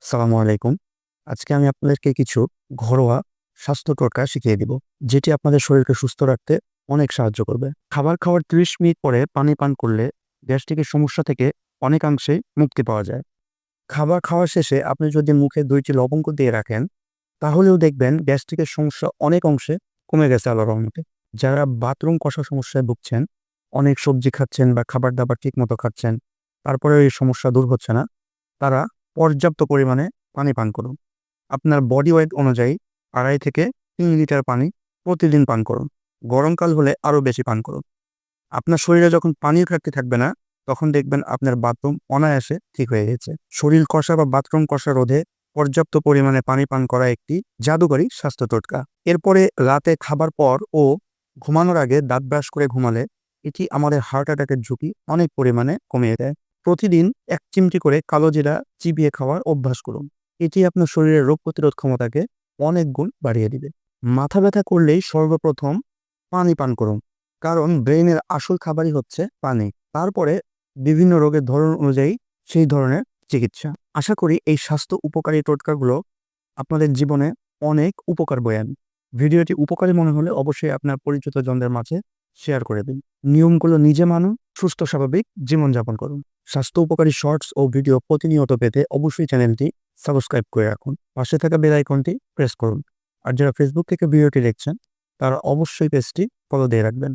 সালামু আলাইকুম। আজকে আমি আপনাদেরকে কিছু ঘরোয়া স্বাস্থ্য টোটকা শিখিয়ে দিব, যেটি আপনাদের শরীরকে সুস্থ রাখতে অনেক সাহায্য করবে। খাবার খাওয়ার ৩০ মিনিট পরে পানি পান করলে গ্যাস্ট্রিকের সমস্যা থেকে অনেকাংশেই মুক্তি পাওয়া যায়। খাবার খাওয়ার শেষে আপনি যদি মুখে ২ টি লবঙ্গ দিয়ে রাখেন, তাহলেও দেখবেন গ্যাস্ট্রিকের সমস্যা অনেক অংশে কমে গেছে আল্লাহর রহমতে। যারা বাথরুম কষা সমস্যায় ভুগছেন, অনেক সবজি খাচ্ছেন বা খাবার-দাবার ঠিকমতো খাচ্ছেন, তারপরেও এই সমস্যা দূর হচ্ছে না, তারা পর্যাপ্ত পরিমাণে পানি পান করুন। আপনার বডি ওয়েট অনুযায়ী ২.৫ থেকে ৩ লিটার পানি প্রতিদিন পান করুন। গরমকাল হলে আরও বেশি পান করুন। আপনার শরীরে যখন পানির ঘাটতি থাকবে না, তখন দেখবেন আপনার বাথরুম অনায়াসে ঠিক হয়ে গেছে। শরীর কষা বা বাথরুম কষা রোধে পর্যাপ্ত পরিমাণে পানি পান করা একটি জাদুকরী স্বাস্থ্য টোটকা। এরপরে রাতে খাবার পর ও ঘুমানোর আগে দাঁত ব্রাশ করে ঘুমালে এটি আমাদের হার্ট অ্যাটাকের ঝুঁকি অনেক পরিমাণে কমিয়ে দেয়। প্রতিদিন ১ চিমটি করে কালো জিরা চিবিয়ে খাওয়ার অভ্যাস করুন। এটি আপনার শরীরের রোগ প্রতিরোধ ক্ষমতাকে অনেক গুণ বাড়িয়ে দিবে। মাথা ব্যথা করলেই সর্বপ্রথম পানি পান করুন। কারণ ব্রেইনের আসল খাবারই হচ্ছে পানি। তারপরে বিভিন্ন রোগের ধরন অনুযায়ী সেই ধরনের চিকিৎসা। আশা করি এই স্বাস্থ্য উপকারী টোটকাগুলো আপনাদের জীবনে অনেক উপকার বয়ে আনবে। ভিডিওটি উপকারী মনে হলে অবশ্যই আপনার পরিচিত জনদের মাঝে শেয়ার করে দিন। নিয়মগুলো নিজে মানুন, সুস্থ স্বাভাবিক জীবনযাপন করুন। স্বাস্থ্য উপকারী শর্টস ও ভিডিও প্রতিনিয়ত পেতে অবশ্যই চ্যানেলটি সাবস্ক্রাইব করে রাখুন। পাশে থাকা বেল আইকনটি প্রেস করুন। আর যারা ফেসবুক থেকে ভিডিওটি দেখছেন, তারা অবশ্যই পেজটি ফলো দিয়ে রাখবেন।